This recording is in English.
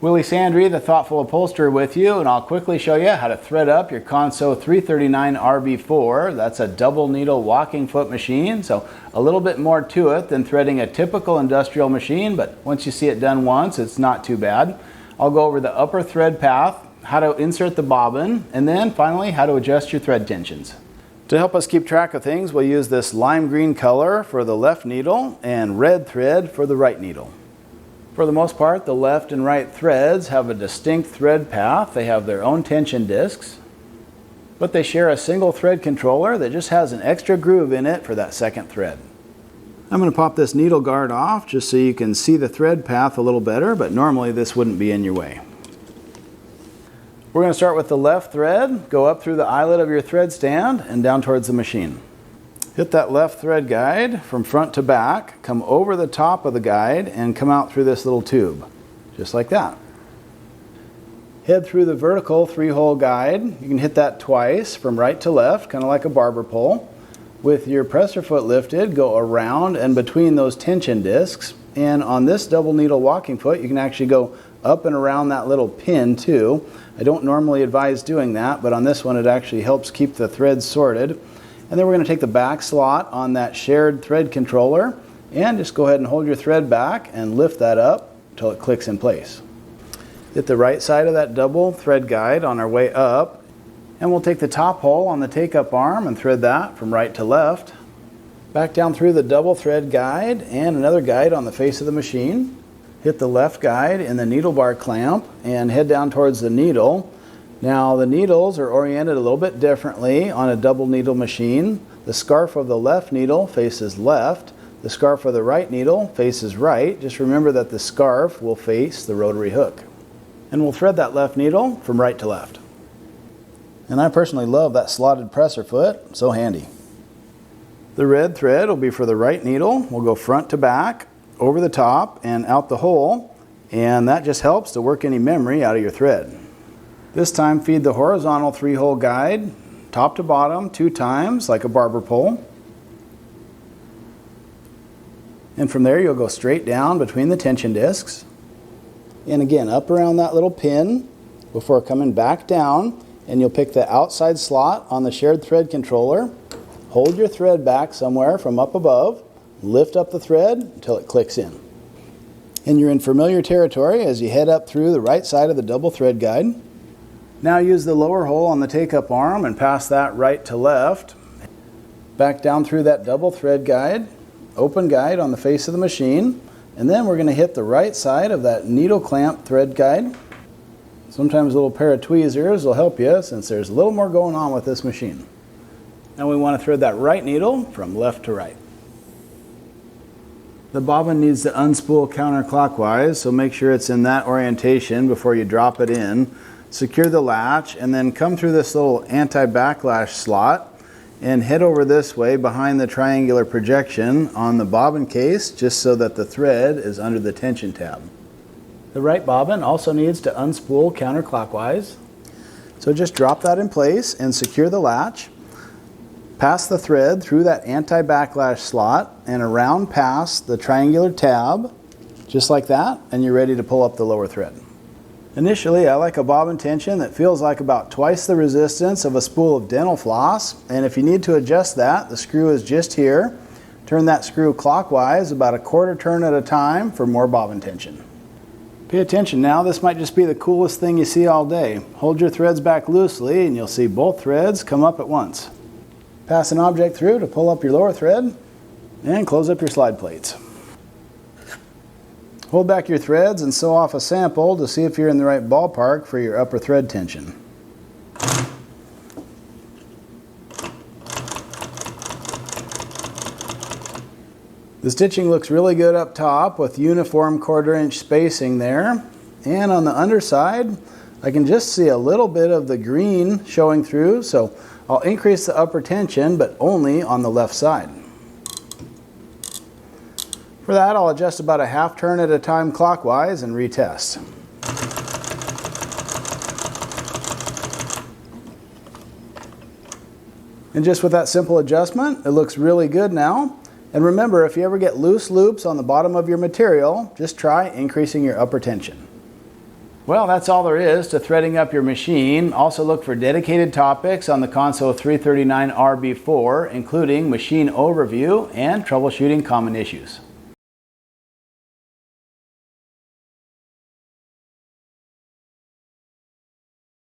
Willie Sandry, the Thoughtful Upholsterer, with you, and I'll quickly show you how to thread up your Consew 339RB-4. That's a double needle walking foot machine, so a little bit more to it than threading a typical industrial machine, but once you see it done once, it's not too bad. I'll go over the upper thread path, how to insert the bobbin, and then finally how to adjust your thread tensions. To help us keep track of things, we'll use this lime green color for the left needle and red thread for the right needle. For the most part, the left and right threads have a distinct thread path. They have their own tension discs, but they share a single thread controller that just has an extra groove in it for that second thread. I'm going to pop this needle guard off just so you can see the thread path a little better, but normally this wouldn't be in your way. We're going to start with the left thread, go up through the eyelet of your thread stand and down towards the machine. Hit that left thread guide from front to back, come over the top of the guide and come out through this little tube, just like that. Head through the vertical 3-hole guide. You can hit that twice from right to left, kind of like a barber pole. With your presser foot lifted, go around and between those tension discs. And on this double needle walking foot, you can actually go up and around that little pin too. I don't normally advise doing that, but on this one it actually helps keep the threads sorted. And then we're going to take the back slot on that shared thread controller and just go ahead and hold your thread back and lift that up until it clicks in place. Hit the right side of that double thread guide on our way up, and we'll take the top hole on the take-up arm and thread that from right to left. Back down through the double thread guide and another guide on the face of the machine. Hit the left guide in the needle bar clamp and head down towards the needle. Now the needles are oriented a little bit differently on a double needle machine. The scarf of the left needle faces left. The scarf of the right needle faces right. Just remember that the scarf will face the rotary hook. And we'll thread that left needle from right to left. And I personally love that slotted presser foot, so handy. The red thread will be for the right needle. We'll go front to back, over the top and out the hole, and that just helps to work any memory out of your thread. This time feed the horizontal 3-hole guide top to bottom 2 times like a barber pole. And from there you'll go straight down between the tension discs. And again up around that little pin before coming back down, and you'll pick the outside slot on the shared thread controller. Hold your thread back somewhere from up above. Lift up the thread until it clicks in. And you're in familiar territory as you head up through the right side of the double thread guide. Now use the lower hole on the take-up arm and pass that right to left. Back down through that double thread guide, open guide on the face of the machine, and then we're going to hit the right side of that needle clamp thread guide. Sometimes a little pair of tweezers will help you since there's a little more going on with this machine. Now we want to thread that right needle from left to right. The bobbin needs to unspool counterclockwise, so make sure it's in that orientation before you drop it in. Secure the latch and then come through this little anti-backlash slot and head over this way behind the triangular projection on the bobbin case, just so that the thread is under the tension tab. The right bobbin also needs to unspool counterclockwise, so just drop that in place and secure the latch. Pass the thread through that anti-backlash slot and around past the triangular tab, just like that, and you're ready to pull up the lower thread. Initially, I like a bobbin tension that feels like about twice the resistance of a spool of dental floss, and if you need to adjust that, the screw is just here. Turn that screw clockwise about a quarter turn at a time for more bobbin tension. Pay attention now, this might just be the coolest thing you see all day. Hold your threads back loosely and you'll see both threads come up at once. Pass an object through to pull up your lower thread and close up your slide plates. Hold back your threads and sew off a sample to see if you're in the right ballpark for your upper thread tension. The stitching looks really good up top with uniform 1/4 inch spacing there. And on the underside, I can just see a little bit of the green showing through, so I'll increase the upper tension, but only on the left side. For that, I'll adjust about a half turn at a time clockwise and retest. And just with that simple adjustment, it looks really good now. And remember, if you ever get loose loops on the bottom of your material, just try increasing your upper tension. Well, that's all there is to threading up your machine. Also look for dedicated topics on the Consew 339RB-4, including machine overview and troubleshooting common issues.